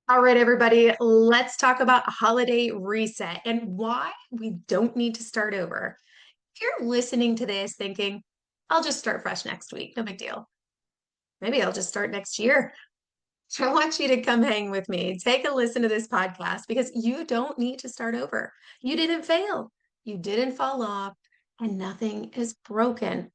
All right, everybody, let's talk about a holiday reset and why we don't need to start over. If you're listening to this thinking, I'll just start fresh next week, no big deal. Maybe I'll just start next year. I want you to come hang with me. Take a listen to this podcast because you don't need to start over. You didn't fail, you didn't fall off, and nothing is broken.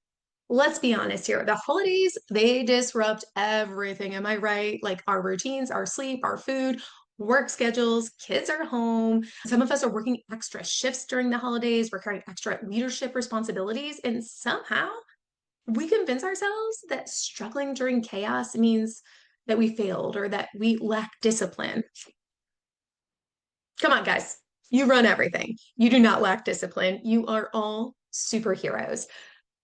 Let's be honest here. The holidays, they disrupt everything. Am I right? Like our routines, our sleep, our food, work schedules, kids are home. Some of us are working extra shifts during the holidays. We're carrying extra leadership responsibilities. And somehow we convince ourselves that struggling during chaos means that we failed or that we lack discipline. Come on, guys. You run everything. You do not lack discipline. You are all superheroes.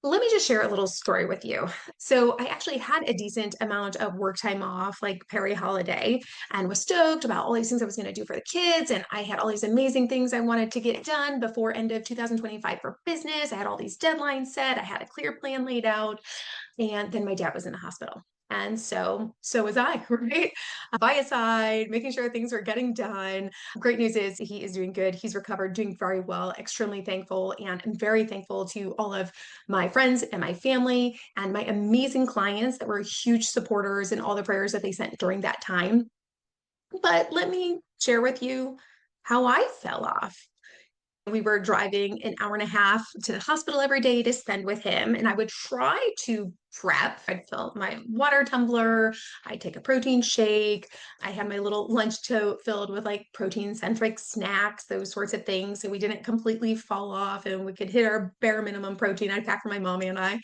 Let me just share a little story with you. So, I actually had a decent amount of work time off, like peri-holiday, and was stoked about all these things I was going to do for the kids. And I had all these amazing things I wanted to get done before end of 2025 for business. I had all these deadlines set. I had a clear plan laid out. And then my dad was in the hospital. And so was I, right? By his side, making sure things were getting done. Great news is he is doing good. He's recovered, doing very well, extremely thankful. And I'm very thankful to all of my friends and my family and my amazing clients that were huge supporters and all the prayers that they sent during that time. But let me share with you how I fell off. We were driving an hour and a half to the hospital every day to spend with him. And I would try to prep. I'd fill my water tumbler. I'd take a protein shake. I had my little lunch tote filled with like protein centric snacks, those sorts of things. So we didn't completely fall off and we could hit our bare minimum protein I'd pack for my mommy and I.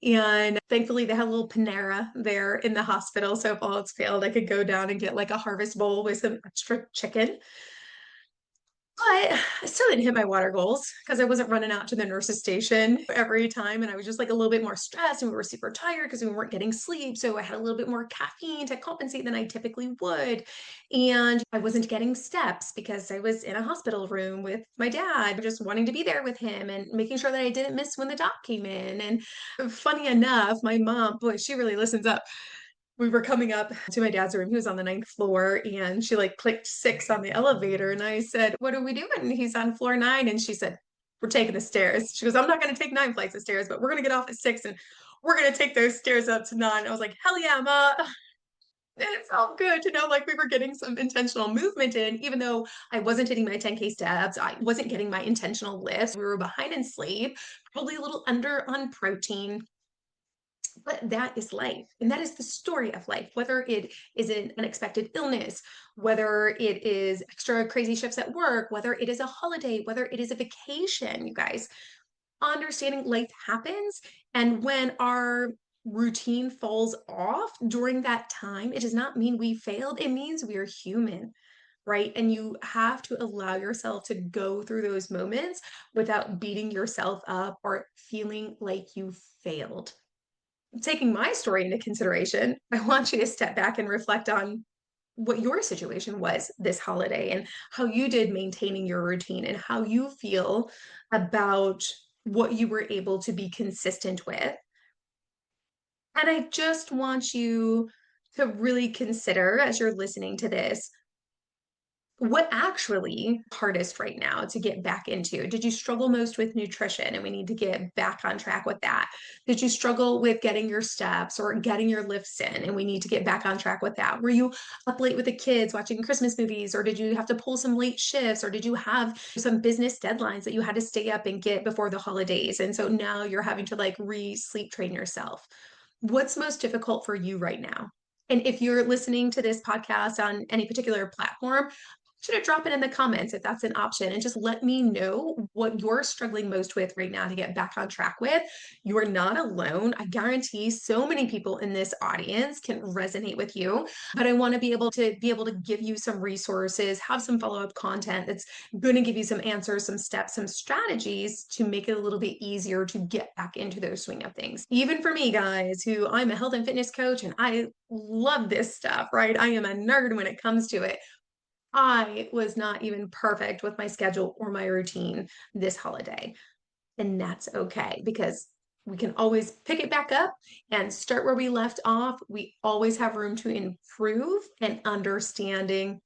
And thankfully, they had a little Panera there in the hospital. So if all else failed, I could go down and get like a harvest bowl with some extra chicken. But I still didn't hit my water goals because I wasn't running out to the nurse's station every time. And I was just like a little bit more stressed and we were super tired because we weren't getting sleep. So I had a little bit more caffeine to compensate than I typically would. And I wasn't getting steps because I was in a hospital room with my dad, just wanting to be there with him and making sure that I didn't miss when the doc came in. And funny enough, my mom, boy, she really listens up. We were coming up to my dad's room. He was on the ninth floor and she like clicked six on the elevator. And I said, "What are we doing?" And he's on floor nine. And she said, "We're taking the stairs." She goes, "I'm not going to take nine flights of stairs, but we're going to get off at six and we're going to take those stairs up to nine." I was like, "Hell yeah, Ma." And it felt good to know like we were getting some intentional movement in, even though I wasn't hitting my 10K steps. I wasn't getting my intentional lifts. We were behind in sleep, probably a little under on protein. But that is life. And that is the story of life, whether it is an unexpected illness, whether it is extra crazy shifts at work, whether it is a holiday, whether it is a vacation, you guys. Understanding life happens. And when our routine falls off during that time, it does not mean we failed. It means we are human, right? And you have to allow yourself to go through those moments without beating yourself up or feeling like you failed. Taking my story into consideration, I want you to step back and reflect on what your situation was this holiday and how you did maintaining your routine and how you feel about what you were able to be consistent with. And I just want you to really consider as you're listening to this what actually hardest right now to get back into? Did you struggle most with nutrition and we need to get back on track with that? Did you struggle with getting your steps or getting your lifts in and we need to get back on track with that? Were you up late with the kids watching Christmas movies or did you have to pull some late shifts or did you have some business deadlines that you had to stay up and get before the holidays? And so now you're having to like re-sleep train yourself. What's most difficult for you right now? And if you're listening to this podcast on any particular platform, should drop it in the comments if that's an option and just let me know what you're struggling most with right now to get back on track with. You are not alone. I guarantee so many people in this audience can resonate with you, but I want to be able to give you some resources, have some follow-up content that's going to give you some answers, some steps, some strategies to make it a little bit easier to get back into those swing of things. Even for me, guys, who I'm a health and fitness coach and I love this stuff, right? I am a nerd when it comes to it. I was not even perfect with my schedule or my routine this holiday. And that's okay because We can always pick it back up and start where we left off. We always have room to improve and understanding.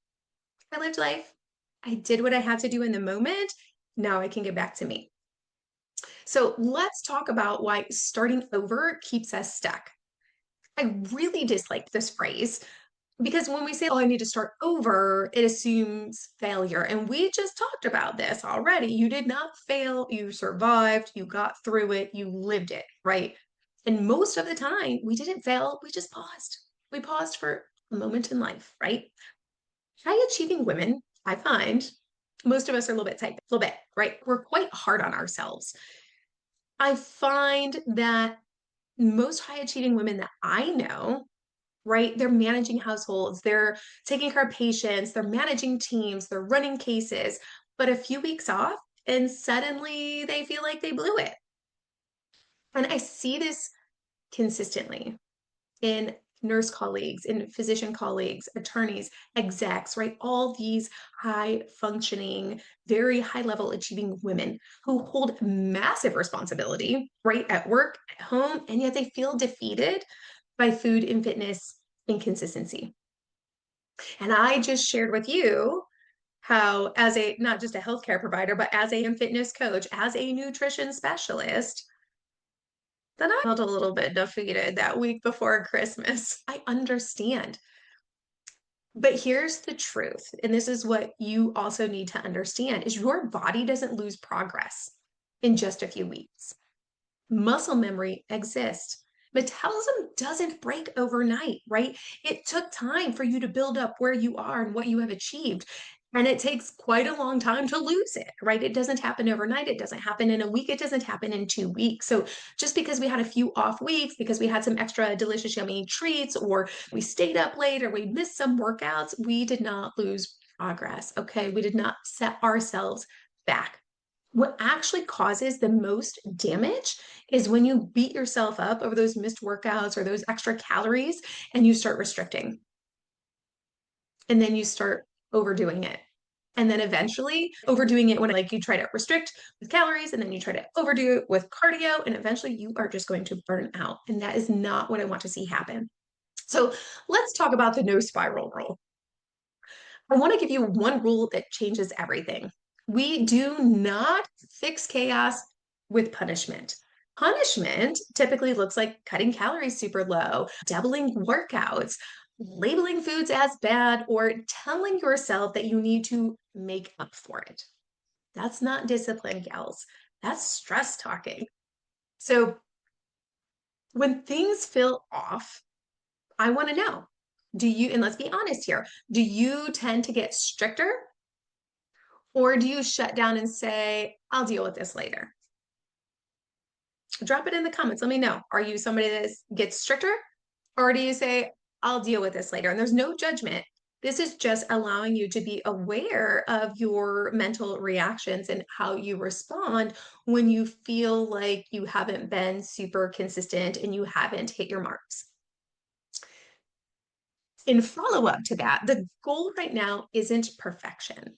I lived life. I did what I had to do in the moment. Now I can get back to me. So let's talk about why starting over keeps us stuck. I really dislike this phrase because when we say, oh, I need to start over, it assumes failure. And we just talked about this already. You did not fail, you survived, you got through it, you lived it, right? And most of the time, we didn't fail, we just paused. We paused for a moment in life, right? High achieving women, I find, most of us are a little bit tight, a little bit, right? We're quite hard on ourselves. I find that most high achieving women that I know, right, they're managing households, they're taking care of patients, they're managing teams, they're running cases, but a few weeks off and suddenly they feel like they blew it. And I see this consistently in nurse colleagues, in physician colleagues, attorneys, execs, right? All these high functioning, very high level achieving women who hold massive responsibility, right? At work, at home, and yet they feel defeated by food and fitness inconsistency. And I just shared with you how, as a not just a healthcare provider, but as a fitness coach, as a nutrition specialist, that I felt a little bit defeated that week before Christmas. I understand. But here's the truth, and this is what you also need to understand is your body doesn't lose progress in just a few weeks. Muscle memory exists. Metabolism doesn't break overnight, right? It took time for you to build up where you are and what you have achieved. And it takes quite a long time to lose it, right? It doesn't happen overnight. It doesn't happen in a week. It doesn't happen in 2 weeks. So just because we had a few off weeks, because we had some extra delicious, yummy treats, or we stayed up late, or we missed some workouts, we did not lose progress. Okay. We did not set ourselves back. What actually causes the most damage is when you beat yourself up over those missed workouts or those extra calories and you start restricting. And then you start overdoing it. And then eventually overdoing it when like you try to restrict with calories and then you try to overdo it with cardio and eventually you are just going to burn out. And that is not what I want to see happen. So let's talk about the no spiral rule. I want to give you one rule that changes everything. We do not fix chaos with punishment. Punishment typically looks like cutting calories super low, doubling workouts, labeling foods as bad, or telling yourself that you need to make up for it. That's not discipline, gals. That's stress talking. So when things feel off, I want to know, do you, and let's be honest here, do you tend to get stricter or do you shut down and say, I'll deal with this later? Drop it in the comments. Let me know. Are you somebody that gets stricter or do you say, I'll deal with this later? And there's no judgment. This is just allowing you to be aware of your mental reactions and how you respond when you feel like you haven't been super consistent and you haven't hit your marks. In follow up to that, the goal right now isn't perfection,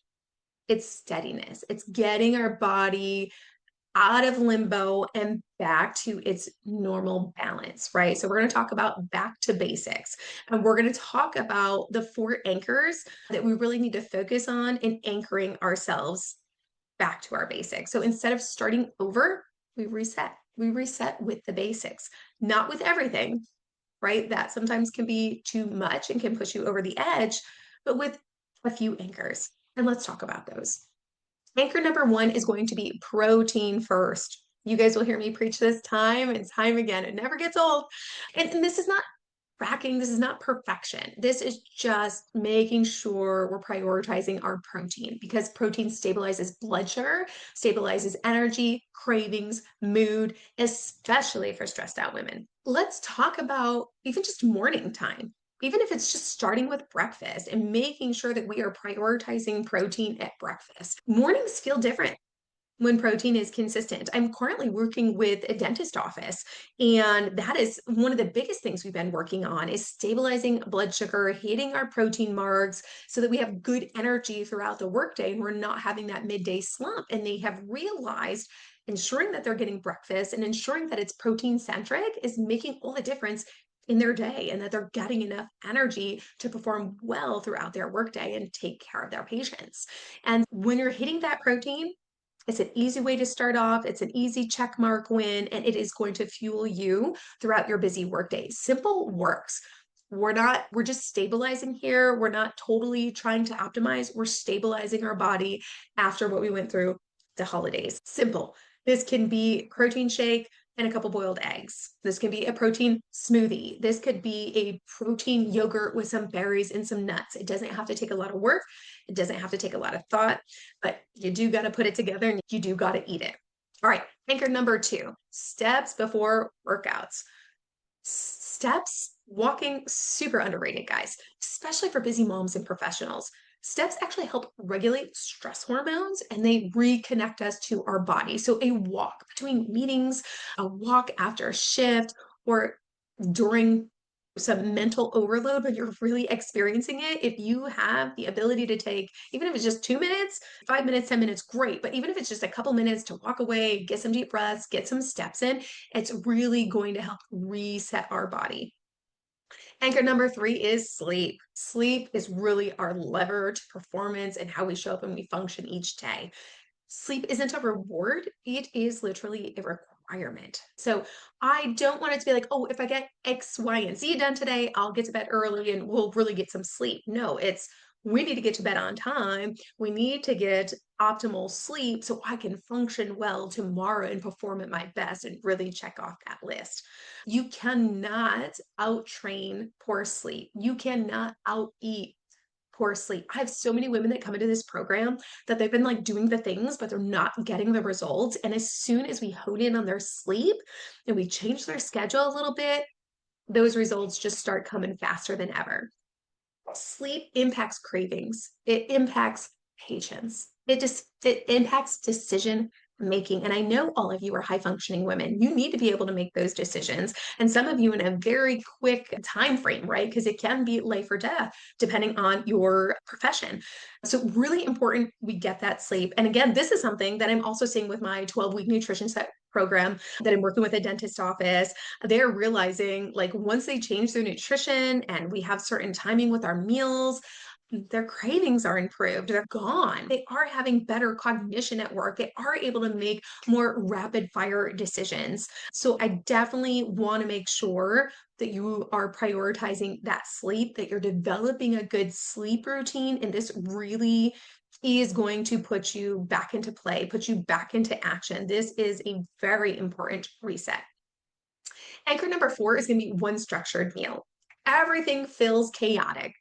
it's steadiness. It's getting our body out of limbo and back to its normal balance, right? So, we're going to talk about back to basics. And we're going to talk about the 4 anchors that we really need to focus on in anchoring ourselves back to our basics. So, instead of starting over, we reset. We reset with the basics, not with everything, right? That sometimes can be too much and can push you over the edge, but with a few anchors. And let's talk about those. Anchor number 1 is going to be protein first. You guys will hear me preach this time and time again. It never gets old. And this is not tracking, this is not perfection. This is just making sure we're prioritizing our protein because protein stabilizes blood sugar, stabilizes energy, cravings, mood, especially for stressed out women. Let's talk about even just morning time. Even if it's just starting with breakfast and making sure that we are prioritizing protein at breakfast. Mornings feel different when protein is consistent. I'm currently working with a dentist office, and that is one of the biggest things we've been working on is stabilizing blood sugar, hitting our protein marks so that we have good energy throughout the workday and we're not having that midday slump. And they have realized ensuring that they're getting breakfast and ensuring that it's protein centric is making all the difference in their day, and that they're getting enough energy to perform well throughout their workday and take care of their patients. And when you're hitting that protein, it's an easy way to start off. It's an easy check mark win, and it is going to fuel you throughout your busy workday. Simple works. We're just stabilizing here. We're not totally trying to optimize. We're stabilizing our body after what we went through the holidays. Simple. This can be protein shake and a couple boiled eggs. This can be a protein smoothie. This could be a protein yogurt with some berries and some nuts. It doesn't have to take a lot of work. It doesn't have to take a lot of thought, but you do got to put it together and you do got to eat it. All right, anchor number 2, steps before workouts. Steps, walking, super underrated, guys, especially for busy moms and professionals. Steps actually help regulate stress hormones and they reconnect us to our body. So, a walk between meetings, a walk after a shift, or during some mental overload when you're really experiencing it, if you have the ability to take, even if it's just 2 minutes, 5 minutes, 10 minutes, great. But even if it's just a couple minutes to walk away, get some deep breaths, get some steps in, it's really going to help reset our body. Anchor number 3 is sleep. Sleep is really our lever to performance and how we show up and we function each day. Sleep isn't a reward, it is literally a requirement. So I don't want it to be like, oh, if I get X, Y, and Z done today, I'll get to bed early and we'll really get some sleep. No, it's we need to get to bed on time. We need to get optimal sleep so I can function well tomorrow and perform at my best and really check off that list. You cannot out train poor sleep. You cannot out eat poor sleep. I have so many women that come into this program that they've been like doing the things, but they're not getting the results. And as soon as we hone in on their sleep and we change their schedule a little bit, those results just start coming faster than ever. Sleep impacts cravings. It impacts patience. It impacts decision making. And I know all of you are high functioning women. You need to be able to make those decisions. And some of you in a very quick time frame, right? Because it can be life or death depending on your profession. So really important we get that sleep. And again, this is something that I'm also seeing with my 12-week nutrition set program that I'm working with a dentist office. They're realizing like once they change their nutrition and we have certain timing with our meals, their cravings are improved. They're gone. They are having better cognition at work. They are able to make more rapid fire decisions. So I definitely want to make sure that you are prioritizing that sleep, that you're developing a good sleep routine. And this really is going to put you back into play, put you back into action. This is a very important reset. Anchor number 4 is going to be one structured meal. Everything feels chaotic.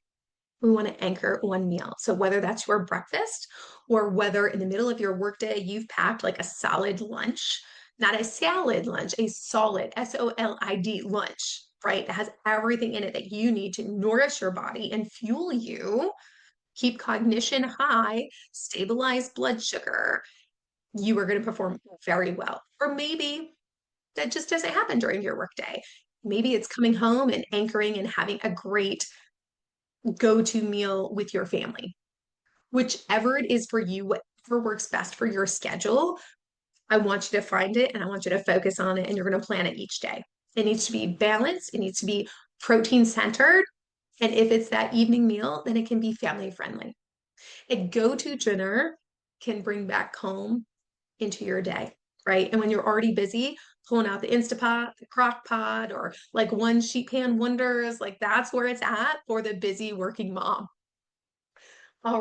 We want to anchor one meal. So whether that's your breakfast or whether in the middle of your workday you've packed like a solid lunch, not a salad lunch, a solid SOLID lunch, right? That has everything in it that you need to nourish your body and fuel you, keep cognition high, stabilize blood sugar, you are going to perform very well. Or maybe that just doesn't happen during your workday. Maybe it's coming home and anchoring and having a great go-to meal with your family. Whichever it is for you, whatever works best for your schedule, I want you to find it and I want you to focus on it and you're going to plan it each day. It needs to be balanced, it needs to be protein centered. And if it's that evening meal, then it can be family friendly. A go-to dinner can bring back calm into your day, right? And when you're already busy, pulling out the Instapot, the crock pot, or like one sheet pan wonders, like that's where it's at for the busy working mom.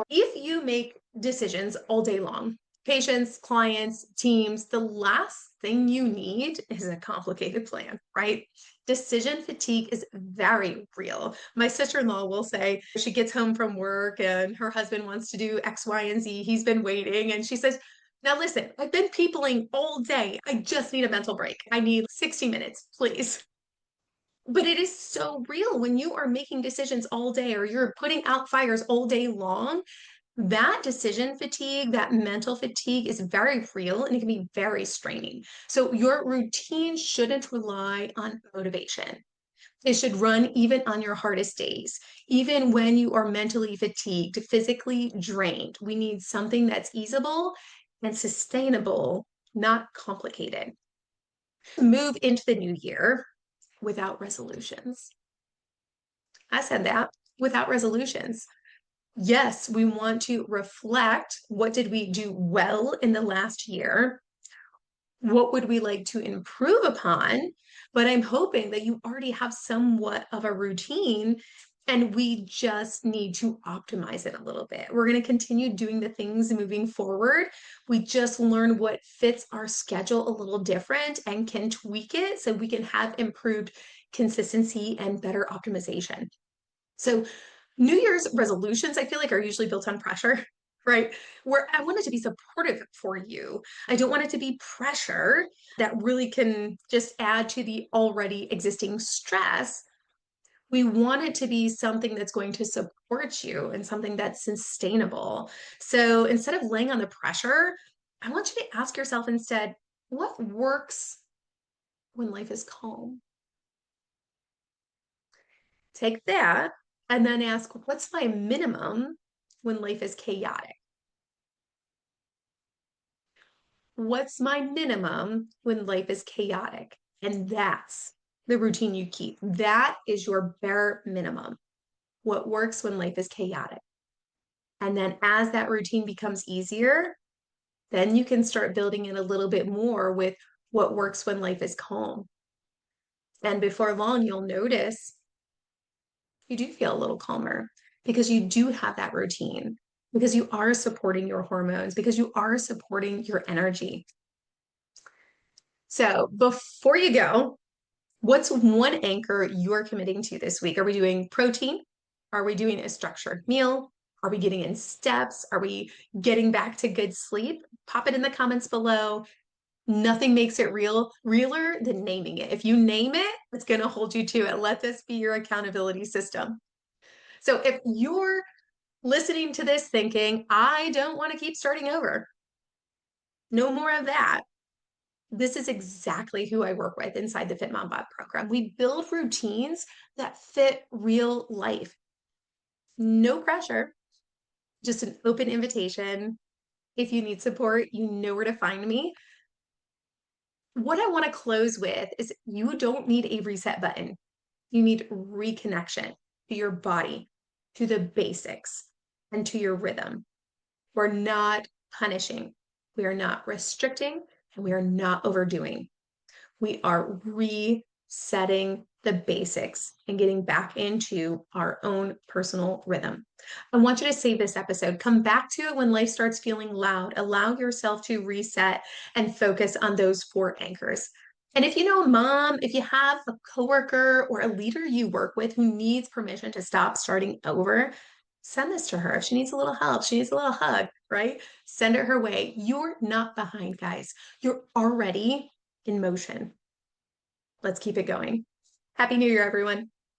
If you make decisions all day long, patients, clients, teams, the last thing you need is a complicated plan, right? Decision fatigue is very real. My sister-in-law will say she gets home from work and her husband wants to do X, Y, and Z. He's been waiting. And she says, now listen, I've been peopling all day. I just need a mental break. I need 60 minutes, please. But it is so real when you are making decisions all day or you're putting out fires all day long. That decision fatigue, that mental fatigue is very real and it can be very straining. So your routine shouldn't rely on motivation. It should run even on your hardest days, even when you are mentally fatigued, physically drained. We need something that's easable and sustainable not complicated. Move into the new year without resolutions. I said that, without resolutions. Yes, we want to reflect what did we do well in the last year? What would we like to improve upon? But I'm hoping that you already have somewhat of a routine and we just need to optimize it a little bit. We're going to continue doing the things moving forward. We just learn what fits our schedule a little different and can tweak it so we can have improved consistency and better optimization. So New Year's resolutions, I feel like, are usually built on pressure, right? Where I want it to be supportive for you. I don't want it to be pressure that really can just add to the already existing stress. We want it to be something that's going to support you and something that's sustainable. So instead of laying on the pressure, I want you to ask yourself instead, what works when life is calm? Take that and then ask, what's my minimum when life is chaotic? What's my minimum when life is chaotic? And that's the routine you keep. That is your bare minimum. What works when life is chaotic? And then as that routine becomes easier, then you can start building in a little bit more with what works when life is calm. And before long, you'll notice you do feel a little calmer because you do have that routine, because you are supporting your hormones, because you are supporting your energy. So before you go, what's one anchor you're committing to this week? Are we doing protein? Are we doing a structured meal? Are we getting in steps? Are we getting back to good sleep? Pop it in the comments below. Nothing makes it realer than naming it. If you name it, it's going to hold you to it. Let this be your accountability system. So if you're listening to this thinking, I don't want to keep starting over, no more of that. This is exactly who I work with inside the Fit Mom Bod program. We build routines that fit real life. No pressure, just an open invitation. If you need support, you know where to find me. What I want to close with is you don't need a reset button. You need reconnection to your body, to the basics, and to your rhythm. We're not punishing. We are not restricting, and we are not overdoing. We are resetting the basics and getting back into our own personal rhythm. I want you to save this episode. Come back to it when life starts feeling loud. Allow yourself to reset and focus on those 4 anchors. And if you know a mom, if you have a coworker or a leader you work with who needs permission to stop starting over, send this to her. If she needs a little help, she needs a little hug, right? Send it her way. You're not behind, guys. You're already in motion. Let's keep it going. Happy New Year, everyone.